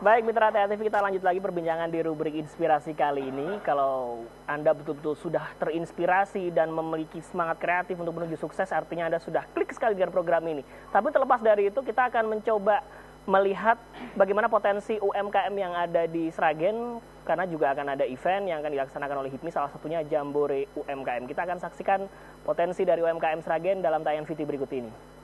Baik Mitra TATV, kita lanjut lagi perbincangan di rubrik inspirasi kali ini. Kalau Anda betul-betul sudah terinspirasi dan memiliki semangat kreatif untuk menuju sukses, artinya Anda sudah klik sekali dengan program ini. Tapi terlepas dari itu, kita akan mencoba melihat bagaimana potensi UMKM yang ada di Sragen, karena juga akan ada event yang akan dilaksanakan oleh HIPMI, salah satunya Jambore UMKM. Kita akan saksikan potensi dari UMKM Sragen dalam tayangan VT berikut ini.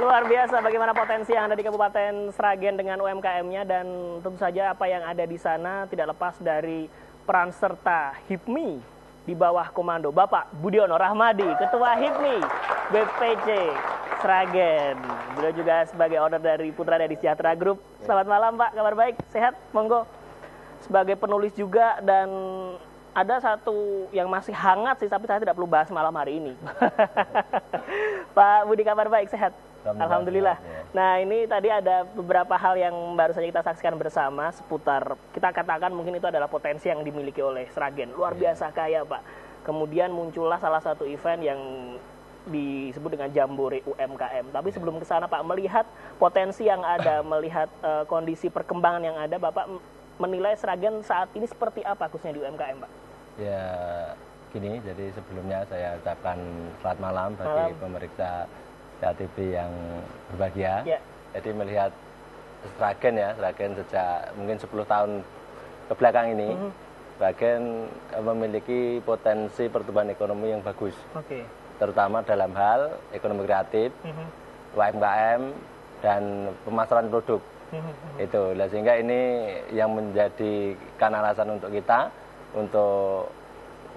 Luar biasa bagaimana potensi yang ada di Kabupaten Sragen dengan UMKM-nya, dan tentu saja apa yang ada di sana tidak lepas dari peran serta HIPMI di bawah komando Bapak Budiono Rahmadi, Ketua HIPMI BPC Sragen. Beliau juga sebagai owner dari Putra Dadi Sejahtera Group. Selamat malam Pak, kabar baik, sehat? Monggo. Sebagai penulis juga dan ada satu yang masih hangat sih, tapi saya tidak perlu bahas malam hari ini. Pak Budi, kabar baik, sehat? Alhamdulillah. Nah, ini tadi ada beberapa hal yang baru saja kita saksikan bersama seputar, kita katakan mungkin itu adalah potensi yang dimiliki oleh Sragen. Luar biasa kaya, Pak. Kemudian muncullah salah satu event yang disebut dengan Jambore UMKM. Tapi sebelum ke sana, Pak, melihat potensi yang ada, melihat kondisi perkembangan yang ada, Bapak menilai Sragen saat ini seperti apa khususnya di UMKM, Pak? Ya, gini, jadi sebelumnya saya ucapkan selamat malam bagi pemeriksa TV yang berbahagia. Ya. Jadi melihat Sragen sejak mungkin 10 tahun ke belakang ini, Sragen memiliki potensi pertumbuhan ekonomi yang bagus. Terutama dalam hal ekonomi kreatif, UMKM, dan pemasaran produk. Itu, sehingga ini yang menjadikan alasan untuk kita untuk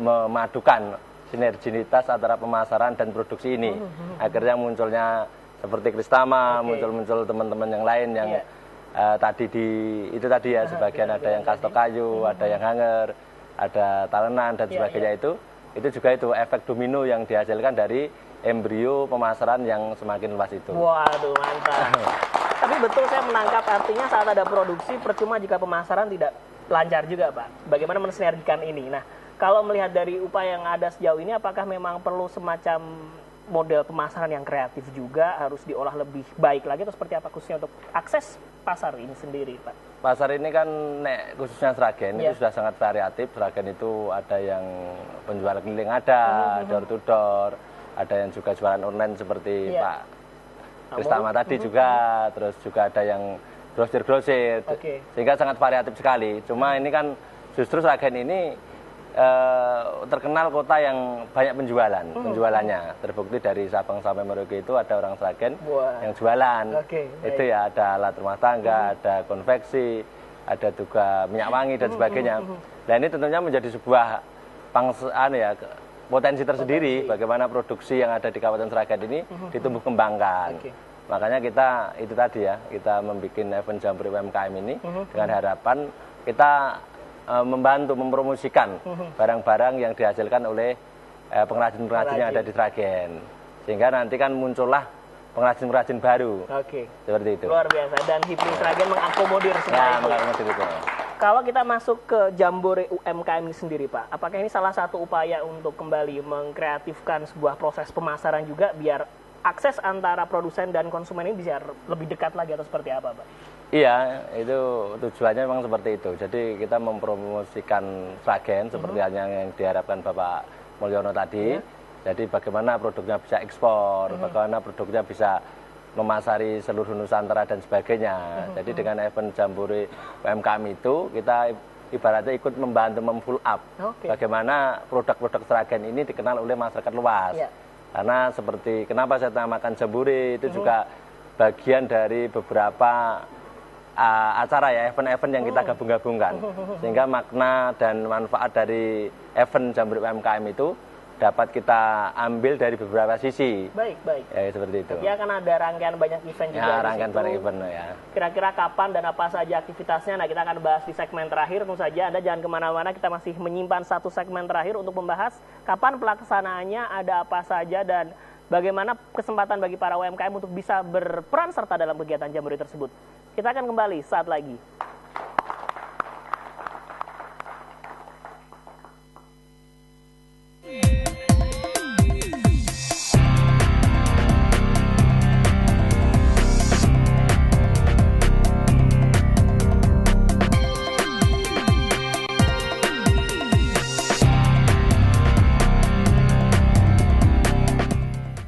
memadukan sinerginitas antara pemasaran dan produksi ini. Akhirnya munculnya seperti Kristama, muncul teman-teman yang lain yang tadi sebagian ada yang kasto kayu, ada yang hanger, ada talenan dan sebagainya. Itu juga itu efek domino yang dihasilkan dari embrio pemasaran yang semakin luas itu. Waduh, mantap. Tapi betul saya menangkap, artinya saat ada produksi percuma jika pemasaran tidak lancar juga, Pak. Bagaimana mensinergikan ini? Nah, kalau melihat dari upaya yang ada sejauh ini, apakah memang perlu semacam model pemasaran yang kreatif juga, harus diolah lebih baik lagi, atau seperti apa khususnya untuk akses pasar ini sendiri, Pak? Pasar ini kan khususnya Sragen itu sudah sangat variatif. Sragen itu ada yang penjual keliling, ada door to door, ada yang juga jualan online seperti Pak Kristama tadi juga, terus juga ada yang grosir-grosir, sehingga sangat variatif sekali. Cuma ini kan justru Sragen ini terkenal kota yang banyak penjualannya. Terbukti dari Sabang sampai Merauke itu ada orang Sragen yang jualan. Itu ya, ada alat rumah tangga, ada konveksi, ada juga minyak wangi dan sebagainya. Nah, ini tentunya menjadi sebuah potensi tersendiri bagaimana produksi yang ada di Kabupaten Sragen ini ditumbuh kembangkan. Makanya kita membuat event Jambore UMKM ini dengan harapan kita membantu mempromosikan barang-barang yang dihasilkan oleh pengrajin-pengrajin yang ada di Sragen, sehingga nanti kan muncullah pengrajin-pengrajin baru. Seperti itu. Luar biasa, dan HIPMI Sragen mengakomodir semua itu. Mengakomodir itu. Kalau kita masuk ke Jambore UMKM ini sendiri, Pak, apakah ini salah satu upaya untuk kembali mengkreatifkan sebuah proses pemasaran juga biar akses antara produsen dan konsumen ini bisa lebih dekat lagi, atau seperti apa, Pak? Iya, itu tujuannya memang seperti itu. Jadi kita mempromosikan Sragen seperti yang diharapkan Bapak Mulyono tadi. Jadi bagaimana produknya bisa ekspor, bagaimana produknya bisa memasari seluruh Nusantara dan sebagainya. Jadi dengan event Jambore UMKM itu kita ibaratnya ikut membantu memfull up bagaimana produk-produk Sragen ini dikenal oleh masyarakat luas. Karena seperti kenapa saya namakan Jambore itu juga bagian dari beberapa acara ya, event-event yang kita gabung-gabungkan. Sehingga makna dan manfaat dari event Jambore UMKM itu dapat kita ambil dari beberapa sisi. Baik. Ya, seperti itu. Ya, akan ada rangkaian banyak event juga. Ya, rangkaian banyak event ya. Kira-kira kapan dan apa saja aktivitasnya? Nah, kita akan bahas di segmen terakhir. Tentu saja Anda jangan kemana-mana. Kita masih menyimpan satu segmen terakhir untuk membahas kapan pelaksanaannya, ada apa saja, dan bagaimana kesempatan bagi para UMKM untuk bisa berperan serta dalam kegiatan Jambore tersebut. Kita akan kembali saat lagi.